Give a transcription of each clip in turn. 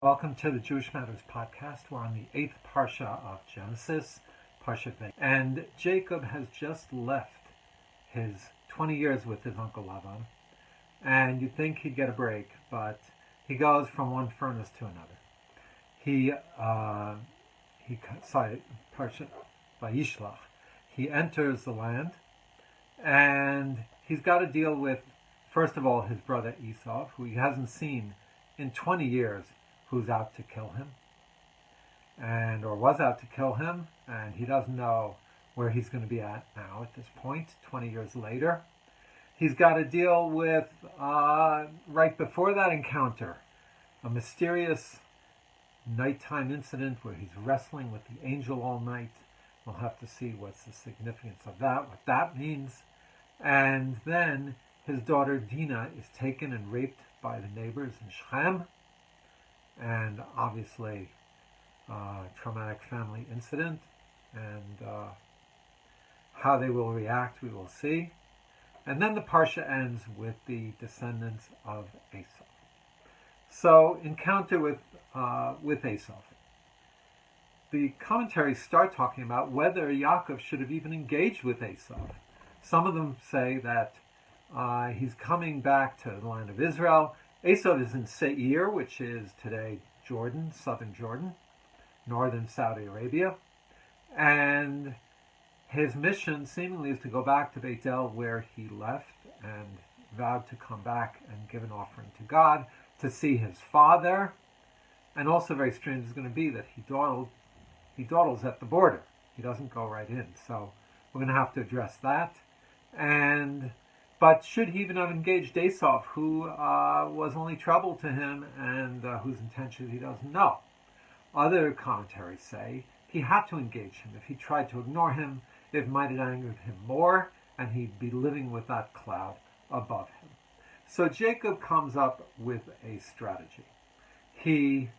Welcome to the Jewish Matters podcast. We're on the 8th Parsha of Genesis, Parshat. And Jacob has just left his 20 years with his uncle Laban. And you'd think he'd get a break, but he goes from one furnace to another. Parshat Vayishlach. He enters the land, and he's got to deal with, first of all, his brother Esav, who he hasn't seen in 20 years, who's out to kill him, or was out to kill him, and he doesn't know where he's going to be at now at this point, 20 years later. He's got to deal with, right before that encounter, a mysterious nighttime incident where he's wrestling with the angel all night. We'll have to see what's the significance of that, what that means. And then his daughter Dinah is taken and raped by the neighbors in Shechem. And obviously, traumatic family incident, and how they will react, we will see. And then the Parsha ends with the descendants of Esav. So, encounter with Esav. The commentaries start talking about whether Yaakov should have even engaged with Esav. Some of them say that he's coming back to the land of Israel. Esav is in Seir, which is today Jordan, southern Jordan, northern Saudi Arabia. And his mission seemingly is to go back to Beit El, where he left and vowed to come back and give an offering to God, to see his father. And also very strange is going to be that he dawdles at the border. He doesn't go right in. So we're going to have to address that. But should he even have engaged Esav, who was only trouble to him and whose intentions he doesn't know? Other commentaries say he had to engage him. If he tried to ignore him, it might have angered him more, and he'd be living with that cloud above him. So Jacob comes up with a strategy. He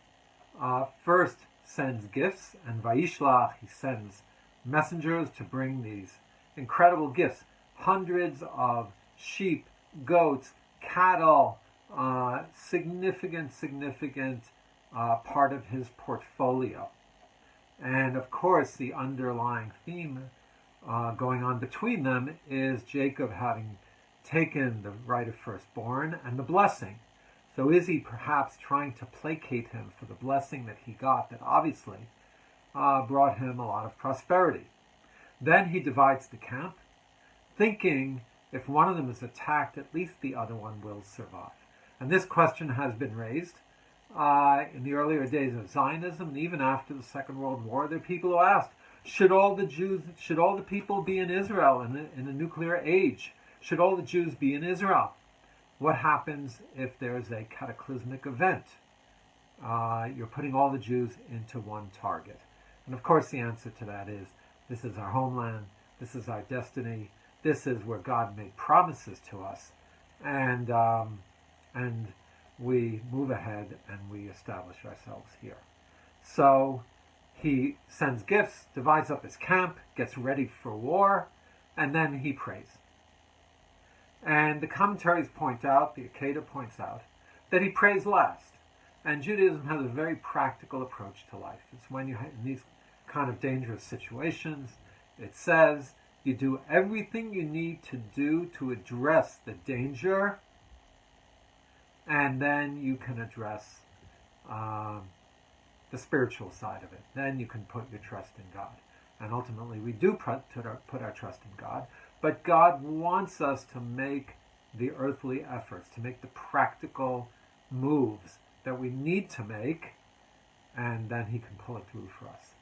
first sends gifts, and Vayishlach, he sends messengers to bring these incredible gifts. Hundreds of sheep, goats, cattle, significant part of his portfolio. And of course, the underlying theme going on between them is Jacob having taken the right of firstborn and the blessing. So is he perhaps trying to placate him for the blessing that he got that obviously brought him a lot of prosperity? Then he divides the camp, thinking if one of them is attacked, at least the other one will survive. And this question has been raised in the earlier days of Zionism, and even after the Second World War. There are people who asked, should all the people be in Israel in a nuclear age? Should all the Jews be in Israel? What happens if there's a cataclysmic event? You're putting all the Jews into one target. And of course the answer to that is, this is our homeland, this is our destiny, this is where God made promises to us, and we move ahead and we establish ourselves here. So he sends gifts, divides up his camp, gets ready for war, and then he prays. And the commentaries point out, the Educator points out, that he prays last. And Judaism has a very practical approach to life. It's when you're in these kind of dangerous situations, it says, you do everything you need to do to address the danger, and then you can address the spiritual side of it. Then you can put your trust in God. And ultimately we do put our trust in God, but God wants us to make the earthly efforts, to make the practical moves that we need to make, and then he can pull it through for us.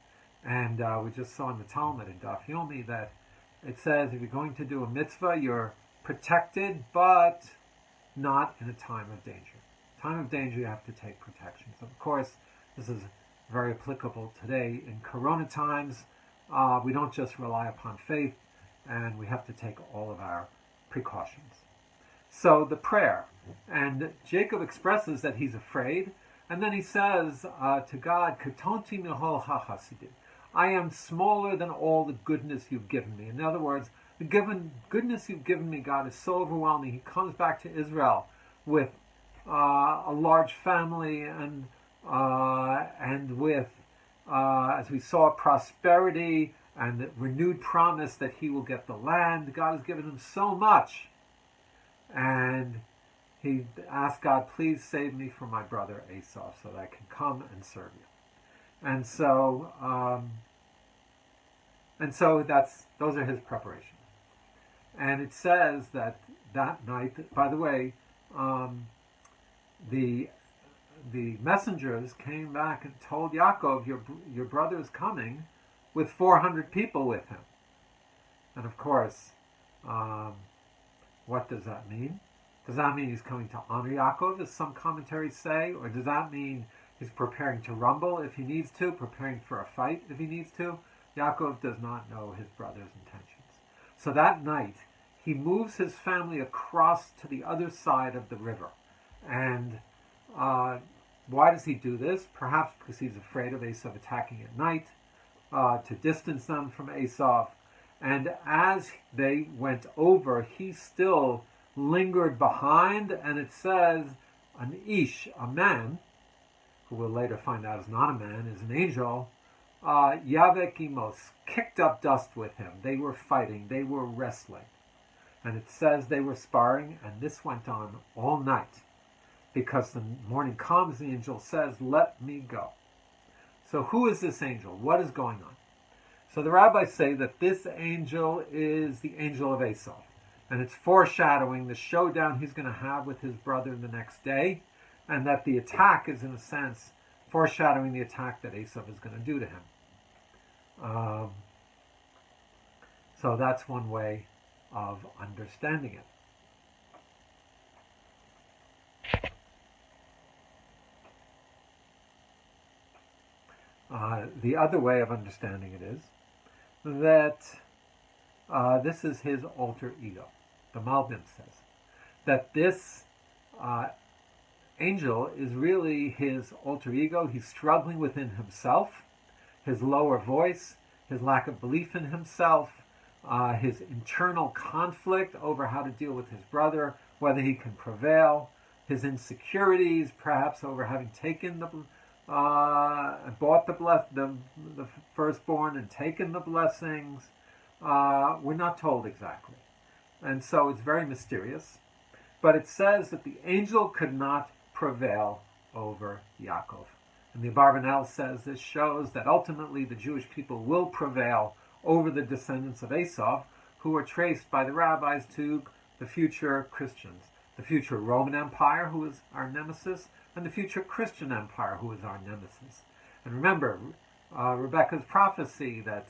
And we just saw in the Talmud in Daf Yomi that it says if you're going to do a mitzvah, you're protected, but not in a time of danger. Time of danger, you have to take protection. So of course, this is very applicable today in Corona times. We don't just rely upon faith, and we have to take all of our precautions. So the prayer, and Jacob expresses that he's afraid, and then he says to God, "Katonti mihol hachasidim." I am smaller than all the goodness you've given me. In other words, the goodness you've given me, God, is so overwhelming. He comes back to Israel with a large family and and with, as we saw, prosperity and the renewed promise that he will get the land. God has given him so much. And he asked God, please save me from my brother Esav so that I can come and serve you. And so those are his preparations. And it says that night, by the way, the messengers came back and told Yaakov, your brother is coming with 400 people with him. And of course, what does that mean? Does that mean he's coming to honor Yaakov, as some commentaries say? Or does that mean he's preparing to rumble if he needs to, preparing for a fight if he needs to? Yaakov does not know his brother's intentions. So that night, he moves his family across to the other side of the river. And why does he do this? Perhaps because he's afraid of Esav attacking at night, to distance them from Esav. And as they went over, he still lingered behind, and it says an ish, a man, who we'll later find out is not a man, is an angel, Yavek Imos, kicked up dust with him. They were fighting, they were wrestling. And it says they were sparring, and this went on all night. Because the morning comes, the angel says, let me go. So who is this angel? What is going on? So the rabbis say that this angel is the angel of Esav. And it's foreshadowing the showdown he's going to have with his brother the next day. And that the attack is, in a sense, foreshadowing the attack that Esav is going to do to him. So that's one way of understanding it. The other way of understanding it is that this is his alter ego. The Malbim says that this angel is really his alter ego. He's struggling within himself, his lower voice, his lack of belief in himself, his internal conflict over how to deal with his brother, whether he can prevail, his insecurities, perhaps over having taken bought the firstborn and taken the blessings. We're not told exactly. And so it's very mysterious. But it says that the angel could not prevail over Yaakov. And the Abarbanel says this shows that ultimately the Jewish people will prevail over the descendants of Esav, who are traced by the rabbis to the future Christians, the future Roman Empire, who is our nemesis, and the future Christian Empire, who is our nemesis. And remember, Rebecca's prophecy that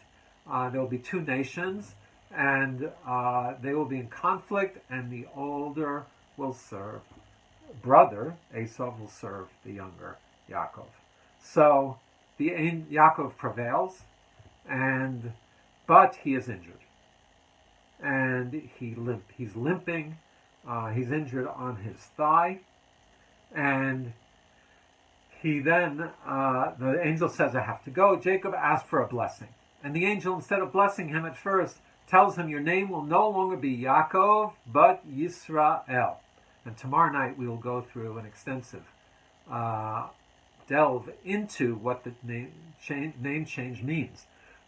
there will be two nations, and they will be in conflict, and the older will serve brother, Esav will serve the younger Yaakov. So Yaakov prevails, but he is injured. And he's limping, he's injured on his thigh, and he then, the angel says, I have to go. Jacob asked for a blessing. And the angel, instead of blessing him at first, tells him, your name will no longer be Yaakov, but Yisrael. And tomorrow night we will go through an extensive delve into what the name change means.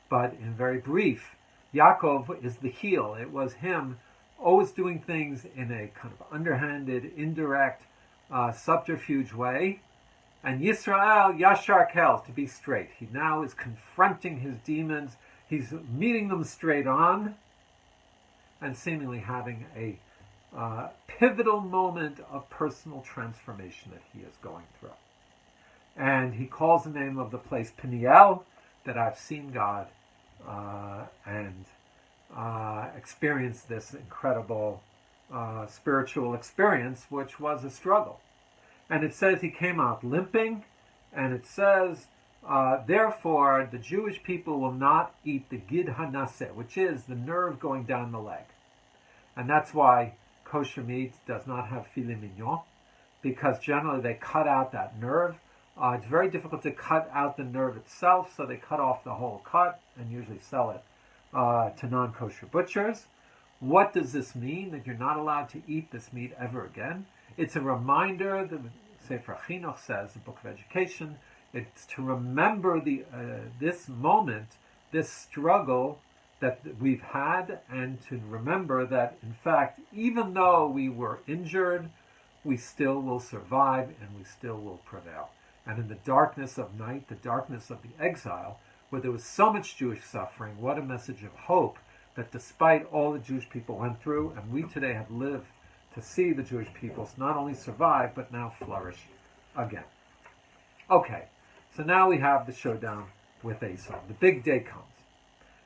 But in very brief, Yaakov is the heel. It was him always doing things in a kind of underhanded, indirect, subterfuge way. And Yisrael, Yashar Kel, to be straight. He now is confronting his demons. He's meeting them straight on and seemingly having a pivotal moment of personal transformation that he is going through. And he calls the name of the place Peniel, that I've seen God and experienced this incredible spiritual experience, which was a struggle. And it says he came out limping, and it says, therefore, the Jewish people will not eat the gid hanaseh, which is the nerve going down the leg. And that's why kosher meat does not have filet mignon, because generally they cut out that nerve. It's very difficult to cut out the nerve itself, so they cut off the whole cut and usually sell it to non-kosher butchers. What does this mean? That you're not allowed to eat this meat ever again? It's a reminder, the Sefer Chinuch says, the book of education, it's to remember this moment, this struggle that we've had, and to remember that, in fact, even though we were injured, we still will survive and we still will prevail. And in the darkness of night, the darkness of the exile, where there was so much Jewish suffering, what a message of hope that despite all the Jewish people went through, and we today have lived to see the Jewish peoples not only survive, but now flourish again. Okay, so now we have the showdown with Esav. The big day comes.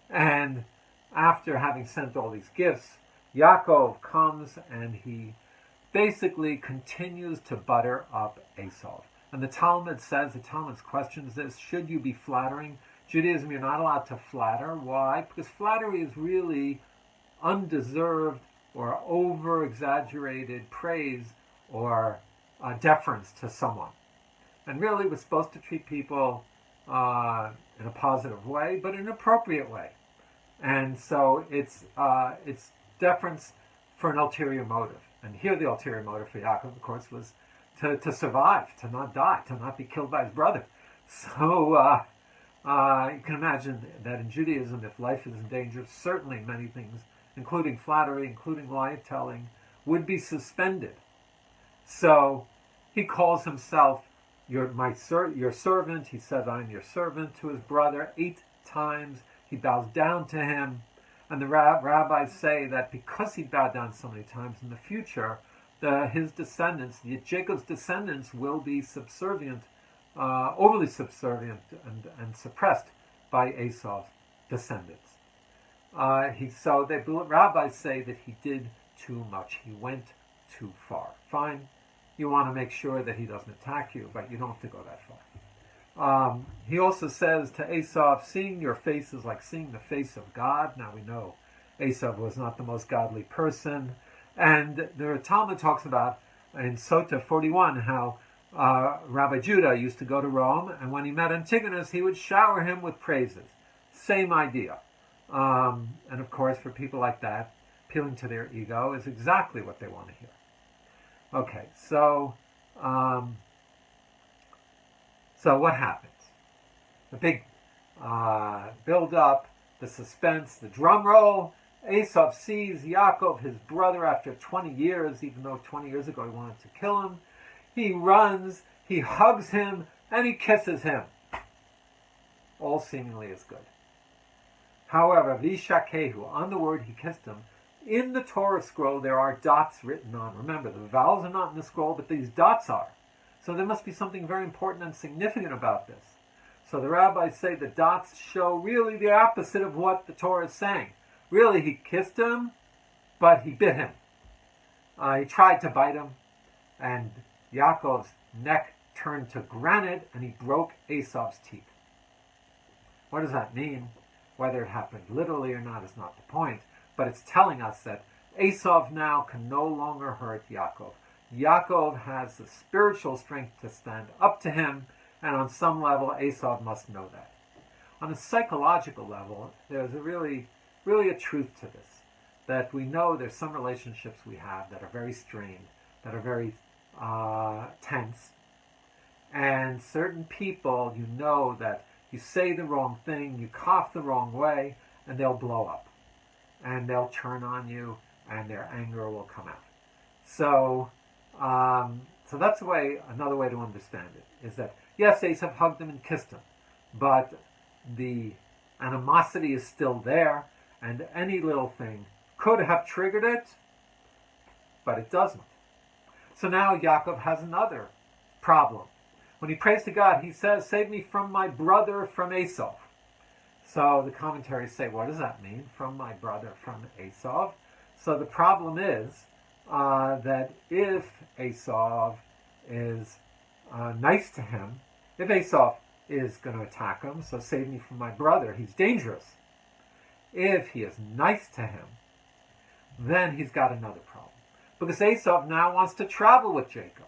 And after having sent all these gifts, Yaakov comes and he basically continues to butter up Esav. And the Talmud questions this: should you be flattering? Judaism, you're not allowed to flatter. Why? Because flattery is really undeserved or over-exaggerated praise or deference to someone. And really, we're supposed to treat people in a positive way, but in an appropriate way. And so it's deference for an ulterior motive. And here the ulterior motive for Yaakov, of course, was to survive, to not die, to not be killed by his brother. So you can imagine that in Judaism, if life is in danger, certainly many things, including flattery, including lie-telling, would be suspended. So he calls himself your servant. He says, I'm your servant to his brother 8 times. He bows down to him. And the rabbis say that because he bowed down so many times in the future, his descendants, Jacob's descendants, will be subservient, overly subservient and suppressed by Esau's descendants. So the rabbis say that he did too much. He went too far. Fine, you want to make sure that he doesn't attack you, but you don't have to go that far. He also says to Esav, seeing your face is like seeing the face of God. Now we know Esav was not the most godly person. And the Talmud talks about in Sota 41 how Rabbi Judah used to go to Rome, and when he met Antigonus, he would shower him with praises. Same idea. And of course, for people like that, appealing to their ego is exactly what they want to hear. Okay, so what happens? The big build-up, the suspense, the drum roll. Esav sees Yaakov, his brother, after 20 years, even though 20 years ago he wanted to kill him. He runs, he hugs him, and he kisses him. All seemingly is good. However, Vishakehu, on the word he kissed him, in the Torah scroll there are dots written on. Remember, the vowels are not in the scroll, but these dots are. So there must be something very important and significant about this. So the rabbis say the dots show really the opposite of what the Torah is saying. Really, he kissed him, but he bit him. He tried to bite him, and Yaakov's neck turned to granite, and he broke Esav's teeth. What does that mean? Whether it happened literally or not is not the point, but it's telling us that Esav now can no longer hurt Yaakov. Yaakov has the spiritual strength to stand up to him, and on some level, Esav must know that. On a psychological level, there's really a truth to this, that we know there's some relationships we have that are very strained, that are very tense, and certain people, you know that you say the wrong thing, you cough the wrong way, and they'll blow up, and they'll turn on you, and their anger will come out. So that's another way to understand it, is that, yes, Esav hugged him and kissed him, but the animosity is still there, and any little thing could have triggered it, but it doesn't. So now Yaakov has another problem. When he prays to God, he says, save me from my brother, from Esav. So the commentaries say, what does that mean? From my brother, from Esav? So the problem is that if Esav is nice to him, if Esav is going to attack him, so save me from my brother, he's dangerous. If he is nice to him, then he's got another problem. Because Esav now wants to travel with Jacob.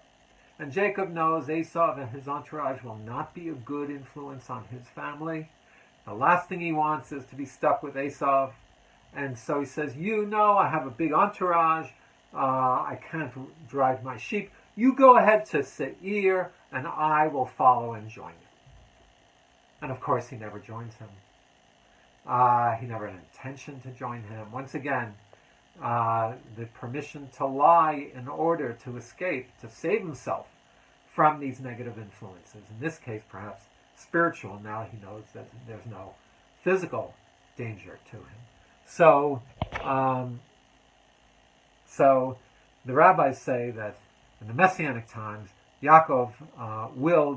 And Jacob knows Esav and his entourage will not be a good influence on his family. The last thing he wants is to be stuck with Esav. And so he says, I have a big entourage. I can't drive my sheep. You go ahead to Seir, and I will follow and join you. And of course, he never joins him. He never had an intention to join him. Once again, the permission to lie in order to escape, to save himself from these negative influences. In this case, perhaps spiritual. Now he knows that there's no physical danger to him. So the rabbis say that in the Messianic times, Yaakov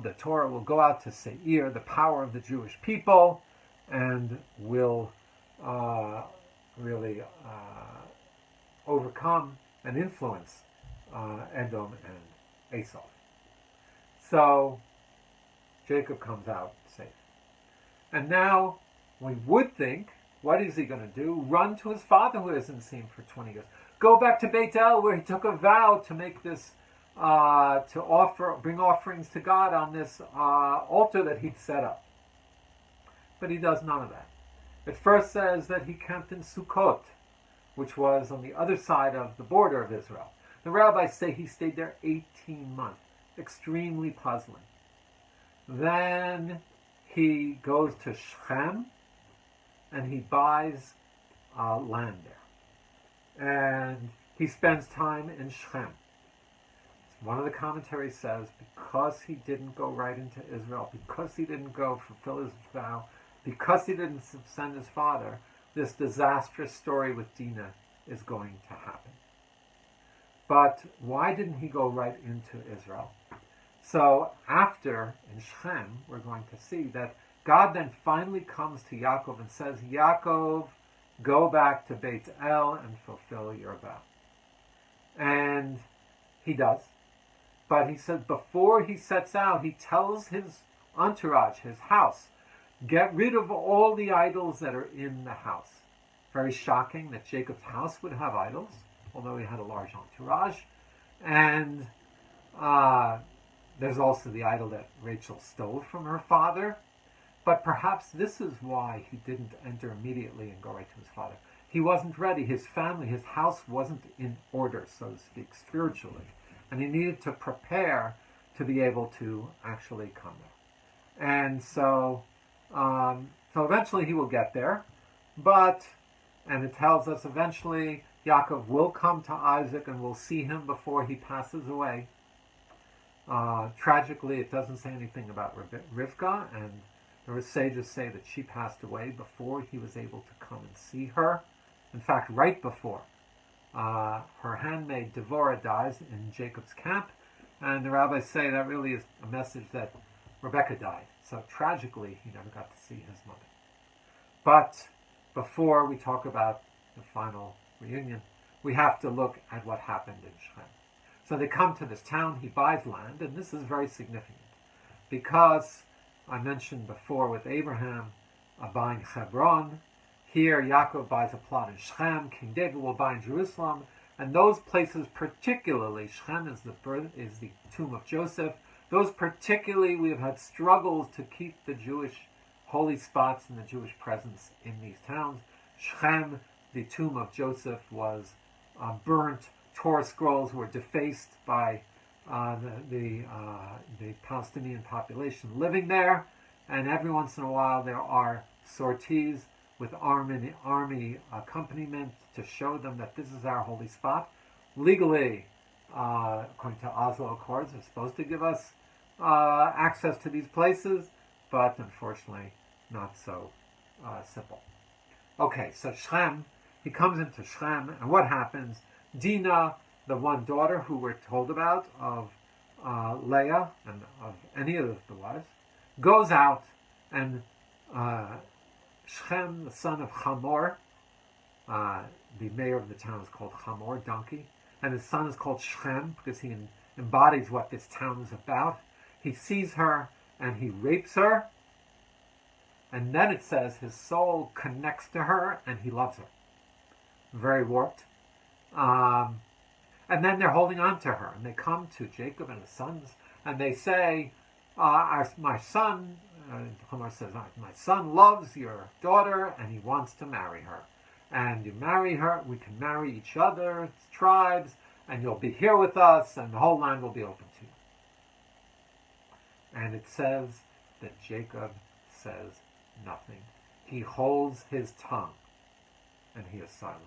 the Torah will go out to Seir, the power of the Jewish people, and will really overcome and influence Edom and Esav. So Jacob comes out safe. And now we would think, what is he going to do? Run to his father who hasn't seen for 20 years. Go back to Beit El where he took a vow to make this, bring offerings to God on this altar that he'd set up. But he does none of that. It first says that he camped in Sukkot, which was on the other side of the border of Israel. The rabbis say he stayed there 18 months. Extremely puzzling. Then he goes to Shechem and he buys land there. And he spends time in Shechem. One of the commentaries says because he didn't go right into Israel, because he didn't go fulfill his vow, because he didn't send his father, this disastrous story with Dinah is going to happen. But why didn't he go right into Israel? So after, in Shechem, we're going to see that God then finally comes to Yaakov and says, Yaakov, go back to Beit El and fulfill your vow. And he does. But he said before he sets out, he tells his entourage, his house, get rid of all the idols that are in the house. Very shocking that Jacob's house would have idols, although he had a large entourage. And there's also the idol that Rachel stole from her father. But perhaps this is why he didn't enter immediately and go right to his father. He wasn't ready. His family, his house wasn't in order, so to speak, spiritually. And he needed to prepare to be able to actually come there. And so eventually he will get there. And it tells us eventually Yaakov will come to Isaac and will see him before he passes away. Tragically, it doesn't say anything about Rivka, and the sages say that she passed away before he was able to come and see her. In fact, right before. Her handmaid Devorah dies in Jacob's camp, and the rabbis say that really is a message that Rebecca died. So tragically, he never got to see his mother. But before we talk about the final reunion, we have to look at what happened in Shechem. So they come to this town, he buys land, and this is very significant because I mentioned before with Abraham buying Hebron. Here, Yaakov buys a plot in Shechem. King David will buy in Jerusalem, and those places, particularly Shechem, is the tomb of Joseph. Those particularly, we have had struggles to keep the Jewish holy spots and the Jewish presence in these towns. Shechem, the tomb of Joseph, was burnt. Torah scrolls were defaced by the Palestinian population living there, and every once in a while there are sorties with army accompaniment to show them that this is our holy spot. Legally, according to Oslo Accords, they're supposed to give us access to these places, but unfortunately not so simple. Okay, so Shechem, he comes into Shechem, and what happens? Dinah, the one daughter who we're told about of Leah and of any of the wives, goes out, and Shechem, the son of Hamor, the mayor of the town is called Hamor, donkey, and his son is called Shechem because he embodies what this town is about. He sees her and he rapes her, and then it says his soul connects to her and he loves her. Very warped. And then they're holding on to her, and they come to Jacob and his sons, and they say, my son, Hamor says, my son loves your daughter, and he wants to marry her. And you marry her, we can marry each other, tribes, and you'll be here with us, and the whole land will be open to you. And it says that Jacob says nothing. He holds his tongue, and he is silent.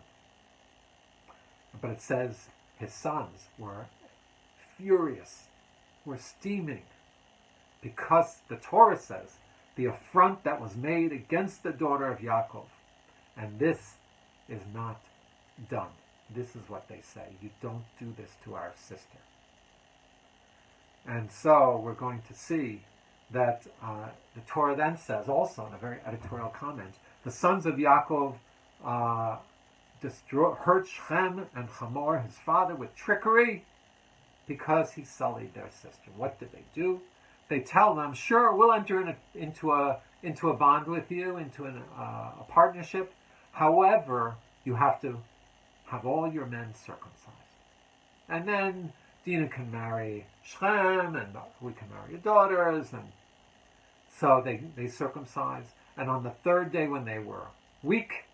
But it says his sons were furious, were steaming, because the Torah says the affront that was made against the daughter of Yaakov. And this is not done. This is what they say. You don't do this to our sister. And so we're going to see that the Torah then says, also in a very editorial comment, the sons of Yaakov hurt Shechem and Hamor, his father, with trickery because he sullied their sister. What did they do? They tell them, sure, we'll enter into a bond with you, into a partnership. However, you have to have all your men circumcised. And then Dinah can marry Shechem, and we can marry your daughters. And so they circumcised. And on the third day when they were weak,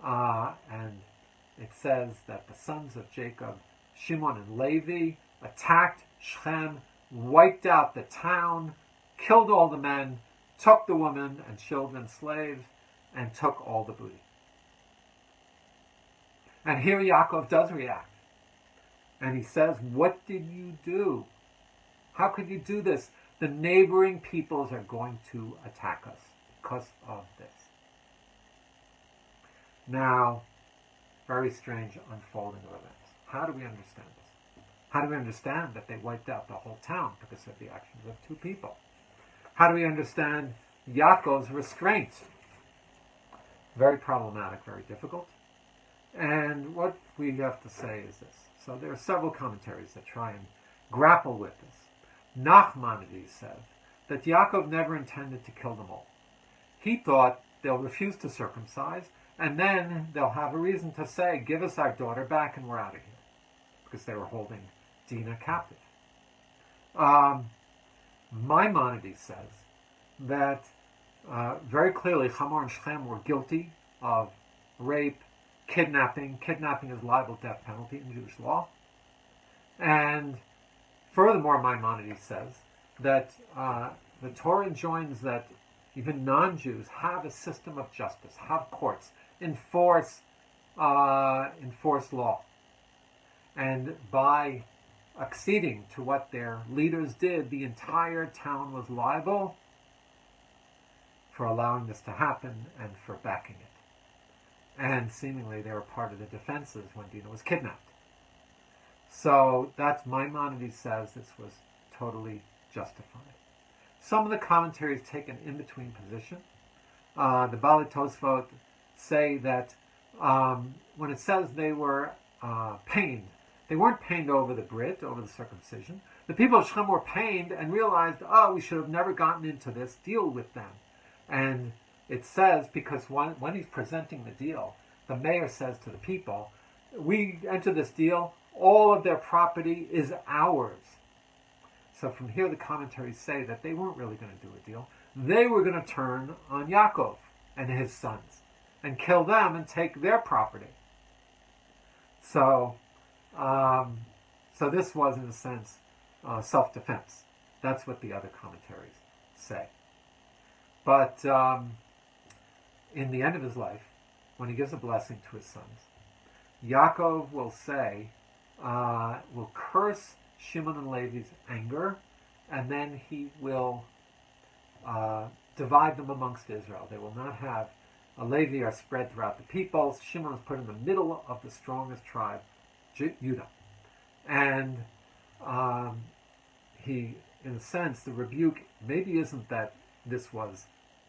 and it says that the sons of Jacob, Shimon and Levi, attacked Shechem, wiped out the town, killed all the men, took the women and children slaves, and took all the booty. And here Yaakov does react. And he says, what did you do? How could you do this? The neighboring peoples are going to attack us because of this. Now, very strange unfolding of events. How do we understand this? How do we understand that they wiped out the whole town because of the actions of two people? How do we understand Yaakov's restraint? Very problematic, very difficult. And what we have to say is this. So there are several commentaries that try and grapple with this. Nachmanides said that Yaakov never intended to kill them all. He thought they'll refuse to circumcise, and then they'll have a reason to say, give us our daughter back and we're out of here. Because they were holding Dinah captive. Maimonides says that very clearly Hamor and Shechem were guilty of rape, kidnapping. Kidnapping is liable death penalty in Jewish law. And furthermore, Maimonides says that the Torah enjoins that even non-Jews have a system of justice, have courts, enforce law. And by acceding to what their leaders did, the entire town was liable for allowing this to happen and for backing it. And seemingly they were part of the defenses when Dinah was kidnapped. So that's Maimonides says this was totally justified. Some of the commentaries take an in-between position. The Baalei Tosfot say that when it says they were pained, they weren't pained over the Brit, over the circumcision. The people of Shechem were pained and realized, we should have never gotten into this, deal with them. And it says, because when he's presenting the deal, the mayor says to the people, we enter this deal, all of their property is ours. So from here the commentaries say that they weren't really going to do a deal. They were going to turn on Yaakov and his sons and kill them and take their property. So this was, in a sense, self-defense. That's what the other commentaries say. But in the end of his life, when he gives a blessing to his sons, Yaakov will say, will curse Shimon and Levi's anger, and then he will divide them amongst Israel. They will not have Levi are spread throughout the peoples. Shimon is put in the middle of the strongest tribe, Judah. And he, in a sense, the rebuke maybe isn't that this was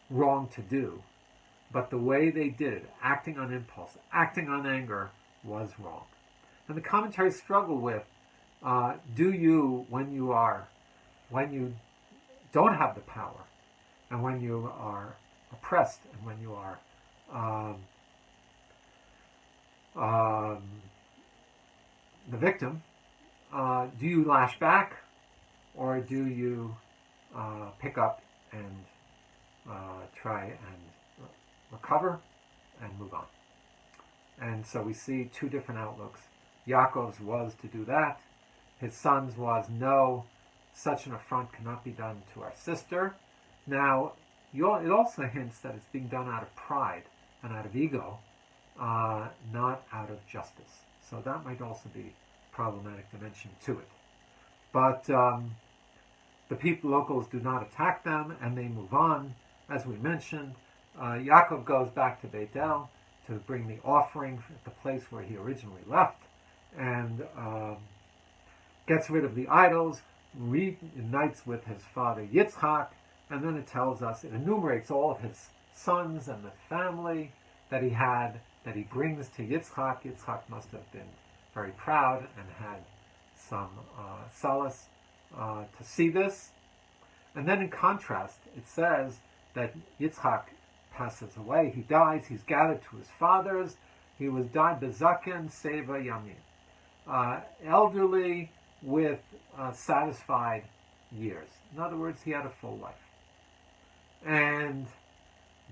wrong to do, but the way they did it, acting on impulse, acting on anger, was wrong. And the commentaries struggle with, do you, when you don't have the power, and when you are oppressed, and when you are the victim, do you lash back, or do you pick up and try and recover and move on? And so we see two different outlooks. Yaakov's was to do that. His son's was, no, such an affront cannot be done to our sister. Now, it also hints that it's being done out of pride and out of ego, not out of justice. So that might also be a problematic dimension to it. But the locals do not attack them, and they move on. As we mentioned, Yaakov goes back to Beit El to bring the offering at the place where he originally left, and gets rid of the idols, reunites with his father Yitzchak, and then it tells us, it enumerates all of his sons and the family that he had, that he brings to Yitzchak. Yitzchak must have been very proud and had some solace to see this. And then in contrast, it says that Yitzchak passes away, he dies, he's gathered to his fathers, he was died bezaken seva yamim, elderly with satisfied years. In other words, he had a full life. And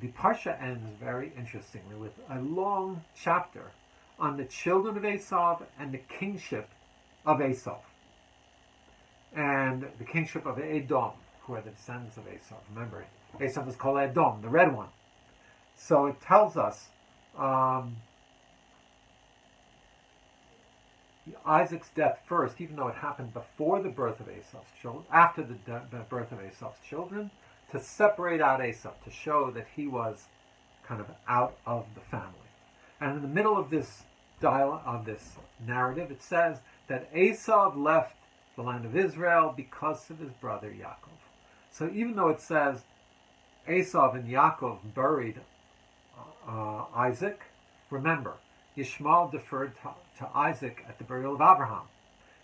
the Parsha ends very interestingly with a long chapter on the children of Esav and the kingship of Esav. And the kingship of Edom, who are the descendants of Esav. Remember, Esav is called Edom, the red one. So it tells us Isaac's death first, even though it happened before the birth of Esav's children, after the birth of Esav's children, to separate out Esav, to show that he was kind of out of the family. And in the middle of this dialogue, of this narrative, it says that Esav left the land of Israel because of his brother Yaakov. So even though it says Esav and Yaakov buried Isaac, remember, Yishmael deferred to Isaac at the burial of Abraham.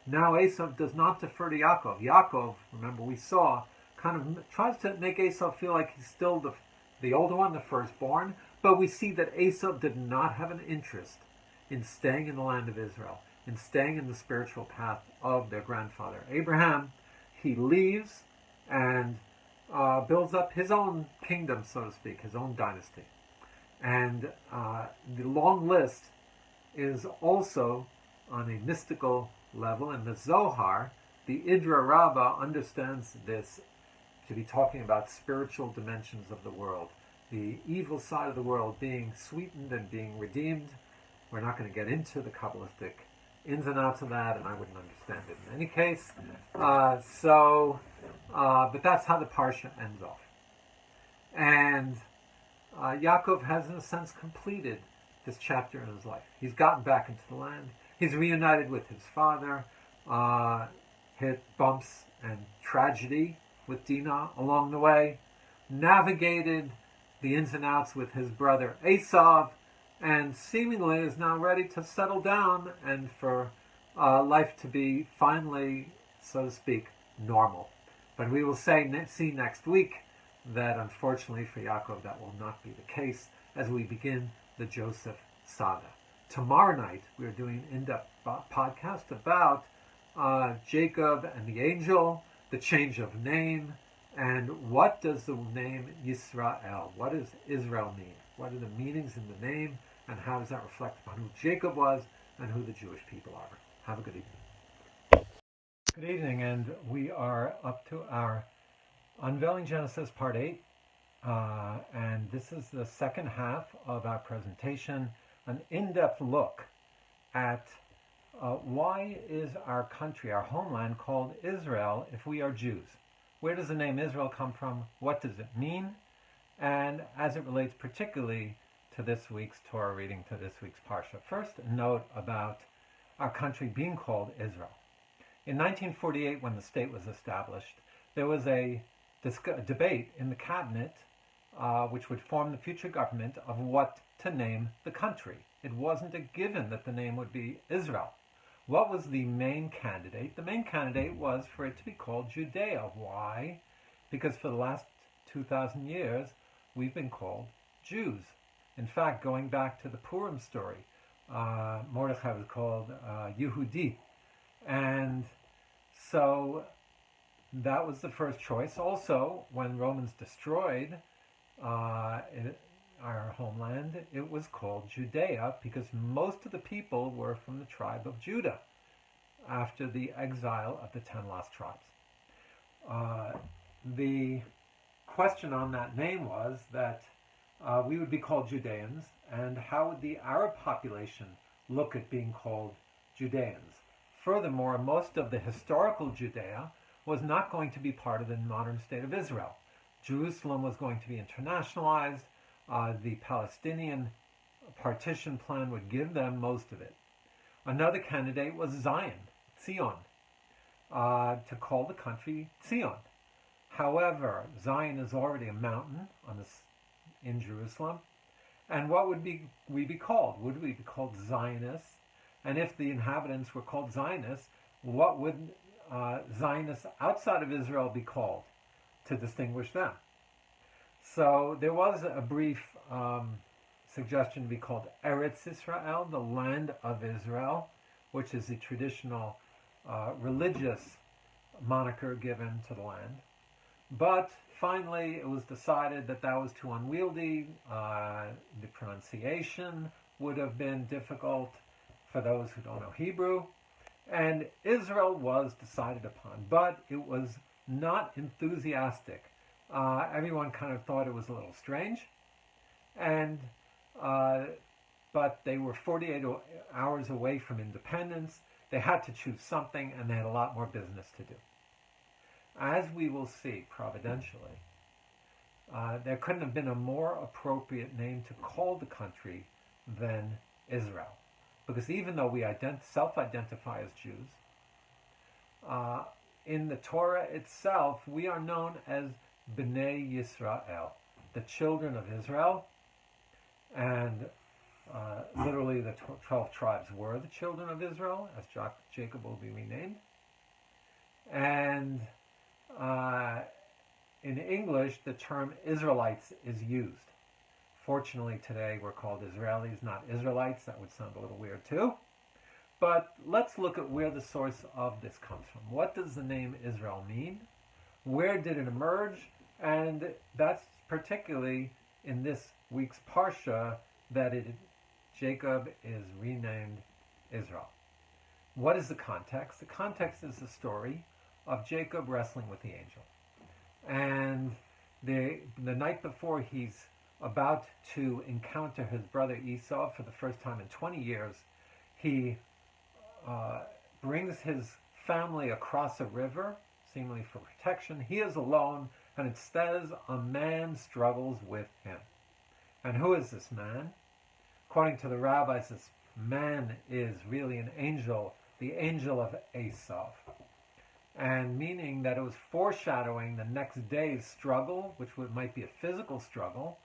Now Esav does not defer to Yaakov. Yaakov, remember we saw, kind of tries to make Esav feel like he's still the older one, the firstborn, but we see that Esav did not have an interest in staying in the land of Israel, in staying in the spiritual path of their grandfather Abraham. He leaves and builds up his own kingdom, so to speak, his own dynasty. And the long list is also on a mystical level. In the Zohar, the Idra Rabbah understands this to be talking about spiritual dimensions of the world, the evil side of the world being sweetened and being redeemed. We're not going to get into the Kabbalistic ins and outs of that, and I wouldn't understand it in any case. But that's how the Parsha ends off. And Yaakov has, in a sense, completed this chapter in his life. He's gotten back into the land. He's reunited with his father, hit bumps and tragedy with Dinah along the way, navigated the ins and outs with his brother Esav, and seemingly is now ready to settle down and for life to be finally, so to speak, normal. But we will see next week that unfortunately for Yaakov that will not be the case as we begin the Joseph saga. Tomorrow night we are doing an in-depth podcast about Jacob and the angel, the change of name, and what does the name Yisrael, what does Israel mean? What are the meanings in the name, and how does that reflect upon who Jacob was and who the Jewish people are? Have a good evening. Good evening, and we are up to our Unveiling Genesis Part 8, and this is the second half of our presentation, an in-depth look at why is our country, our homeland, called Israel if we are Jews? Where does the name Israel come from? What does it mean? And as it relates particularly to this week's Torah reading, to this week's Parsha. First, a note about our country being called Israel. In 1948, when the state was established, there was a debate in the cabinet which would form the future government of what to name the country. It wasn't a given that the name would be Israel. What was the main candidate? The main candidate was for it to be called Judea. Why? Because for the last 2,000 years, we've been called Jews. In fact, going back to the Purim story, Mordechai was called Yehudi. And so that was the first choice. Also, when Romans destroyed our homeland, it was called Judea because most of the people were from the tribe of Judah after the exile of the 10 lost tribes. The question on that name was that we would be called Judeans, and how would the Arab population look at being called Judeans? Furthermore, most of the historical Judea was not going to be part of the modern state of Israel. Jerusalem was going to be internationalized. The Palestinian partition plan would give them most of it. Another candidate was Zion, to call the country Zion. However, Zion is already a mountain in Jerusalem. And what would we be called? Would we be called Zionists? And if the inhabitants were called Zionists, what would Zionists outside of Israel be called to distinguish them? So there was a brief suggestion to be called Eretz Israel, the land of Israel, which is the traditional religious moniker given to the land. But finally, it was decided that that was too unwieldy. The pronunciation would have been difficult for those who don't know Hebrew. And Israel was decided upon, but it was not enthusiastic. Everyone kind of thought it was a little strange. And but they were 48 hours away from independence. They had to choose something, and they had a lot more business to do. As we will see, providentially, there couldn't have been a more appropriate name to call the country than Israel. Because even though we self-identify as Jews, in the Torah itself, we are known as Bnei Yisrael, the children of Israel. And literally the 12 tribes were the children of Israel, as Jacob will be renamed. And in English, the term Israelites is used. Fortunately, today we're called Israelis, not Israelites. That would sound a little weird too. But let's look at where the source of this comes from. What does the name Israel mean? Where did it emerge? And that's particularly in this week's Parsha that Jacob is renamed Israel. What is the context? The context is the story of Jacob wrestling with the angel. And the night before he's about to encounter his brother Esav for the first time in 20 years, he brings his family across a river, seemingly for protection. He is alone, and it says a man struggles with him. And who is this man? According to the rabbis, this man is really an angel, the angel of Esav. And meaning that it was foreshadowing the next day's struggle, which might be a physical struggle.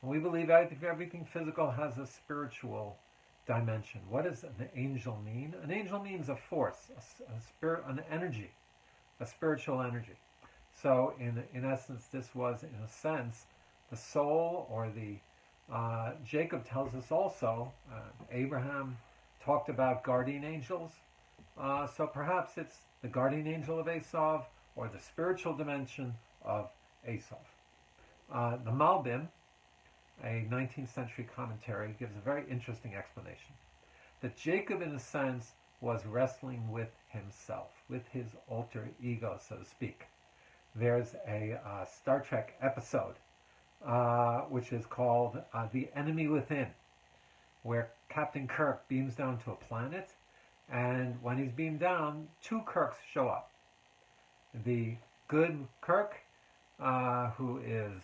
And we believe everything physical has a spiritual dimension. What does an angel mean? An angel means a force, a spirit, an energy, a spiritual energy. So in essence, this was, in a sense, the soul, or the Jacob tells us also, Abraham talked about guardian angels. So perhaps it's the guardian angel of Esav, or the spiritual dimension of Esav. The Malbim, a 19th century commentary, gives a very interesting explanation. That Jacob, in a sense, was wrestling with himself, with his alter ego, so to speak. There's a Star Trek episode which is called The Enemy Within, where Captain Kirk beams down to a planet, and when he's beamed down, two Kirks show up. The good Kirk, who is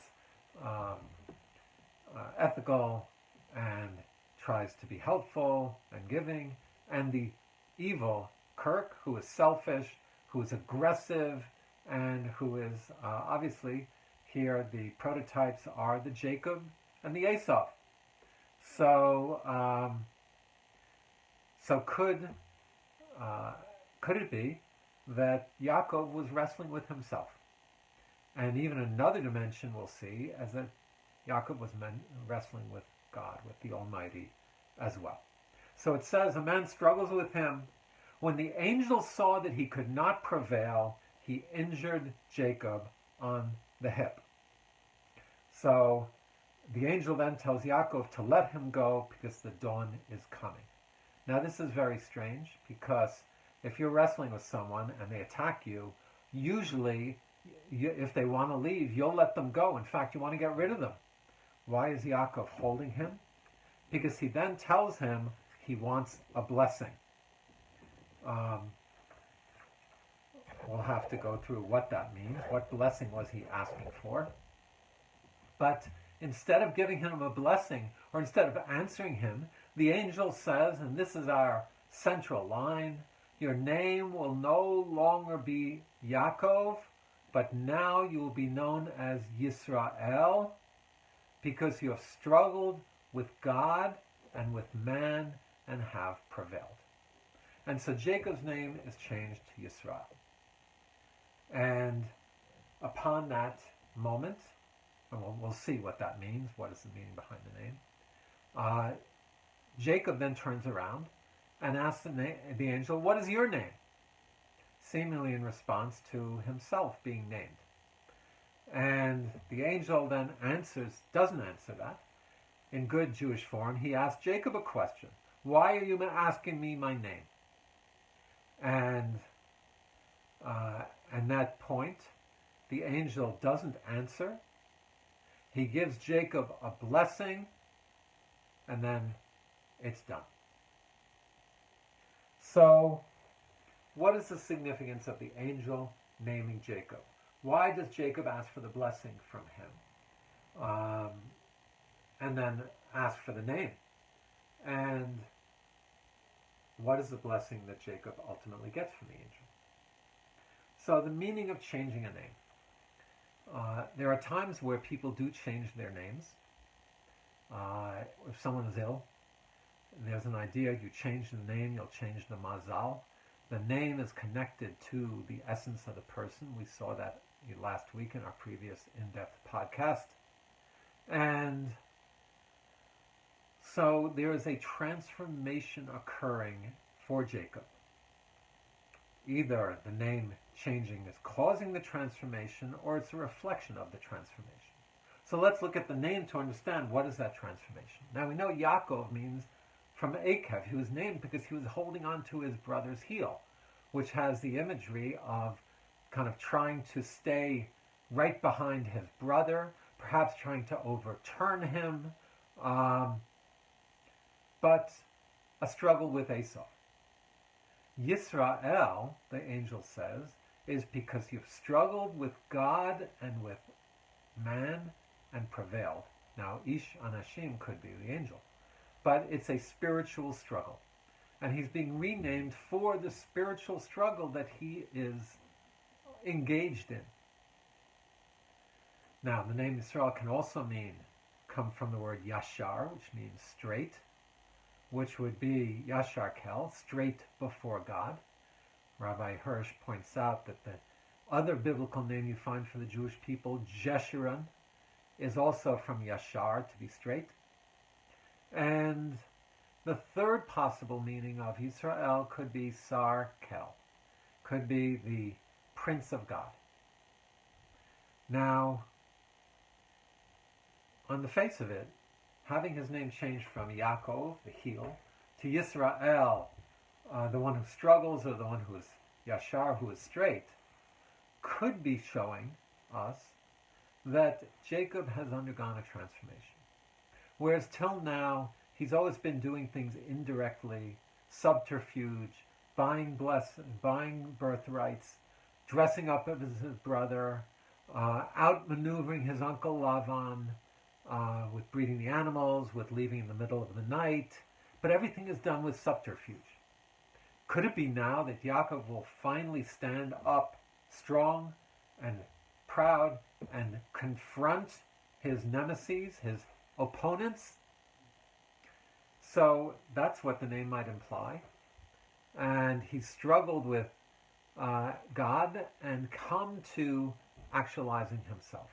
ethical and tries to be helpful and giving, and the evil Kirk, who is selfish, who is aggressive, and who is obviously, here the prototypes are the Jacob and the Esav. So could it be that Yaakov was wrestling with himself? And even another dimension we'll see as that Yaakov was wrestling with God, with the Almighty as well. So it says, a man struggles with him. When the angel saw that he could not prevail, he injured Jacob on the hip. So the angel then tells Yaakov to let him go because the dawn is coming. Now this is very strange because if you're wrestling with someone and they attack you, usually if they want to leave, you'll let them go. In fact, you want to get rid of them. Why is Yaakov holding him? Because he then tells him he wants a blessing. We'll have to go through what that means. What blessing was he asking for? But instead of giving him a blessing, or instead of answering him, the angel says, and this is our central line, your name will no longer be Yaakov, but now you will be known as Yisrael, because you have struggled with God and with man and have prevailed. And so Jacob's name is changed to Yisrael. And upon that moment, and we'll see what that means, what is the meaning behind the name, Jacob then turns around and asks the angel, what is your name? Seemingly in response to himself being named. And the angel then doesn't answer that. In good Jewish form, he asks Jacob a question. Why are you asking me my name? And at that point, the angel doesn't answer. He gives Jacob a blessing, and then it's done. So, what is the significance of the angel naming Jacob? Why does Jacob ask for the blessing from him? And then ask for the name? And what is the blessing that Jacob ultimately gets from the angel? So the meaning of changing a name. There are times where people do change their names. If someone is ill, there's an idea, you change the name, you'll change the mazal. The name is connected to the essence of the person. We saw that last week in our previous in-depth podcast. And so there is a transformation occurring for Jacob. Either the name changing is causing the transformation, or it's a reflection of the transformation. So let's look at the name to understand what is that transformation. Now we know Yaakov means from Akev. He was named because he was holding on to his brother's heel, which has the imagery of kind of trying to stay right behind his brother, perhaps trying to overturn him, but a struggle with Esav. Yisrael, the angel says, is because you've struggled with God and with man and prevailed. Now, Ish Anashim could be the angel, but it's a spiritual struggle. And he's being renamed for the spiritual struggle that he is engaged in. Now, the name Yisrael can also come from the word Yashar, which means straight, which would be Yashar Kel, straight before God. Rabbi Hirsch points out that the other biblical name you find for the Jewish people, Jeshurun, is also from Yashar, to be straight. And the third possible meaning of Yisrael could be Sar Kel, could be the Prince of God. Now, on the face of it, having his name changed from Yaakov, the heel, to Yisrael, the one who struggles, or the one who is Yashar, who is straight, could be showing us that Jacob has undergone a transformation. Whereas till now, he's always been doing things indirectly, subterfuge, buying birthrights, dressing up as his brother, outmaneuvering his uncle Lavan, with breeding the animals, with leaving in the middle of the night. But everything is done with subterfuge. Could it be now that Yaakov will finally stand up strong and proud and confront his nemesis, his opponents? So that's what the name might imply. And he struggled with God and come to actualizing himself.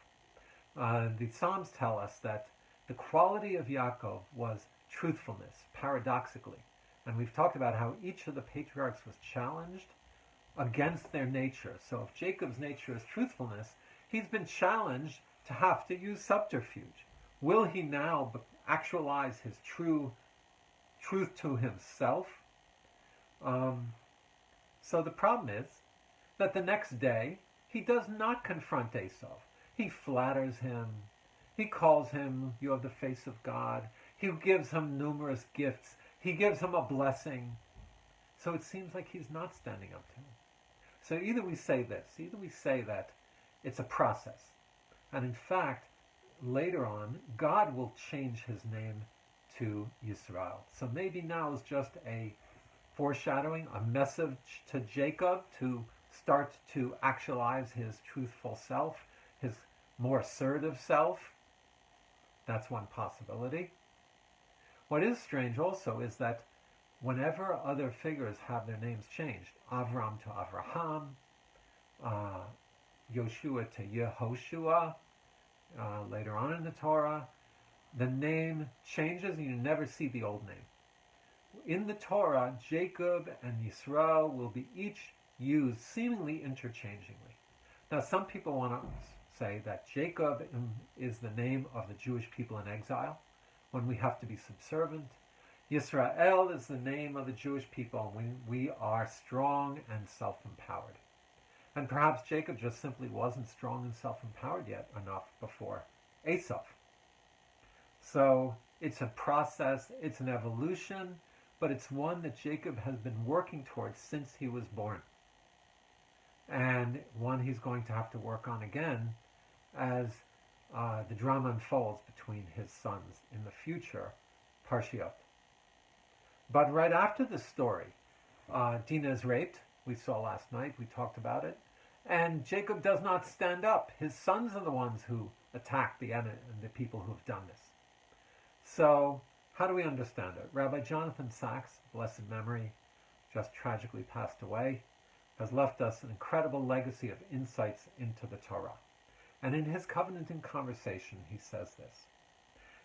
The Psalms tell us that the quality of Yaakov was truthfulness, paradoxically. And we've talked about how each of the patriarchs was challenged against their nature. So if Jacob's nature is truthfulness, he's been challenged to have to use subterfuge. Will he now actualize his truth to himself? So the problem is that the next day he does not confront Esav. He flatters him. He calls him, "You have the face of God." He gives him numerous gifts. He gives him a blessing. So it seems like he's not standing up to him. So either we say that it's a process. And in fact, later on, God will change his name to Yisrael. So maybe now is just a foreshadowing, a message to Jacob to start to actualize his truthful self, his more assertive self. That's one possibility. What is strange also is that whenever other figures have their names changed, Avram to Avraham, Yoshua to Yehoshua, later on in the Torah, the name changes and you never see the old name. In the Torah, Jacob and Yisrael will be each used seemingly interchangingly. Now, some people want to say that Jacob is the name of the Jewish people in exile, when we have to be subservient. Yisrael is the name of the Jewish people when we are strong and self-empowered. And perhaps Jacob just simply wasn't strong and self-empowered yet enough before Esav. So it's a process, it's an evolution, but it's one that Jacob has been working towards since he was born. And one he's going to have to work on again as the drama unfolds between his sons in the future, Parshat. But right after this story, Dinah is raped. We saw last night, we talked about it. And Jacob does not stand up. His sons are the ones who attack the enemy and the people who have done this. So, how do we understand it? Rabbi Jonathan Sachs, blessed memory, just tragically passed away, has left us an incredible legacy of insights into the Torah. And in his covenanting conversation, he says this.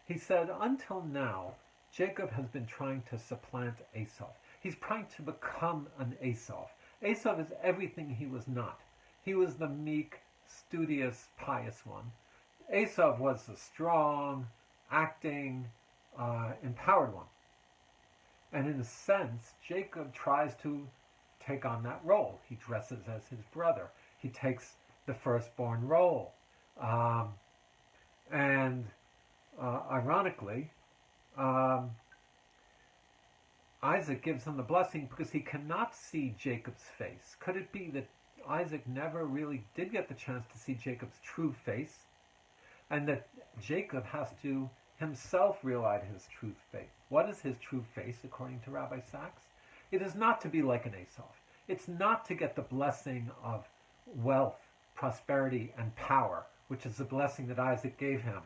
He said, until now, Jacob has been trying to supplant Esav. He's trying to become an Esav. Esav is everything he was not. He was the meek, studious, pious one. Esav was the strong, acting, empowered one. And in a sense, Jacob tries to take on that role. He dresses as his brother. He takes the firstborn role. Ironically, Isaac gives him the blessing because he cannot see Jacob's face. Could it be that Isaac never really did get the chance to see Jacob's true face, and that Jacob has to himself realize his true face? What is his true face, according to Rabbi Sachs? It is not to be like an Esav. It's not to get the blessing of wealth, prosperity, and power, which is the blessing that Isaac gave him.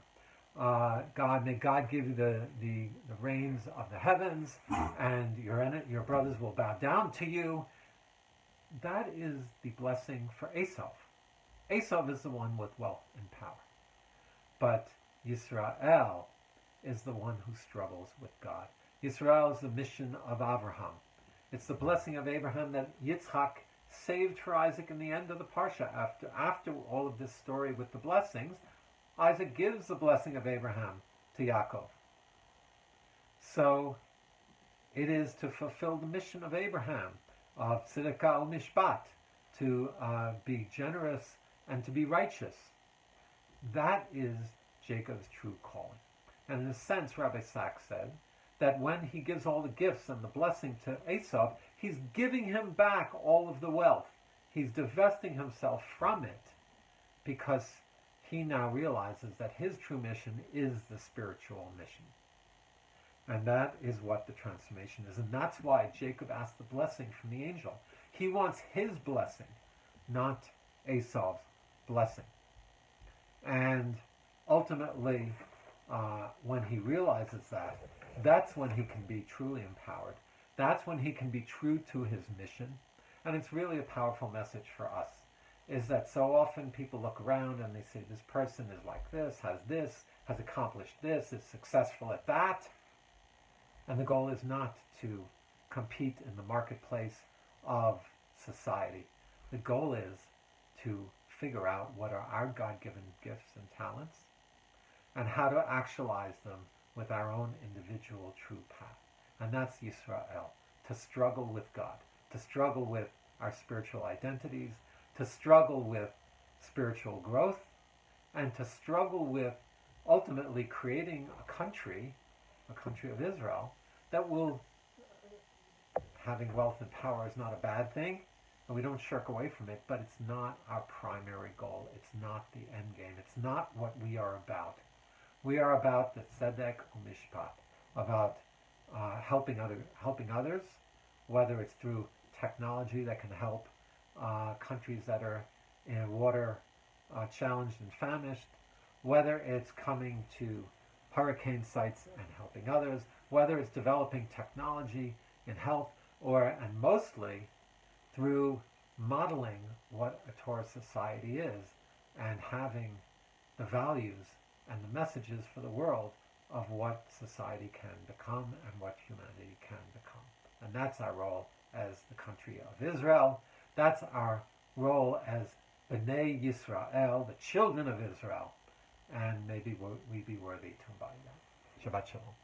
May God give you the reins of the heavens, and your brothers will bow down to you. That is the blessing for Esav. Esav is the one with wealth and power. But Yisrael is the one who struggles with God. Yisrael is the mission of Abraham. It's the blessing of Abraham that Yitzchak saved for Isaac in the end of the Parsha. After all of this story with the blessings, Isaac gives the blessing of Abraham to Yaakov. So it is to fulfill the mission of Abraham, of tzedakah mishpat, to be generous and to be righteous. That is Jacob's true calling. And in a sense, Rabbi Sachs said that when he gives all the gifts and the blessing to Esav, he's giving him back all of the wealth. He's divesting himself from it because he now realizes that his true mission is the spiritual mission. And that is what the transformation is. And that's why Jacob asked the blessing from the angel. He wants his blessing, not Esav's blessing. And ultimately, when he realizes that, that's when he can be truly empowered. That's when he can be true to his mission. And it's really a powerful message for us, is that so often people look around and they say, this person is like this, has accomplished this, is successful at that. And the goal is not to compete in the marketplace of society. The goal is to figure out what are our God-given gifts and talents, and how to actualize them with our own individual true path. And that's Yisrael, to struggle with God, to struggle with our spiritual identities, to struggle with spiritual growth, and to struggle with ultimately creating a country of Israel, that will, having wealth and power is not a bad thing, and we don't shirk away from it, but it's not our primary goal. It's not the end game. It's not what we are about. We are about the tzedek u'mishpat, about helping others, whether it's through technology that can help countries that are water challenged and famished, whether it's coming to hurricane sites and helping others, whether it's developing technology in health, and mostly through modeling what a Torah society is and having the values and the messages for the world of what society can become and what humanity can become. And that's our role as the country of Israel. That's our role as B'nai Yisrael, the children of Israel. And maybe we be worthy to embody that. Shabbat Shalom.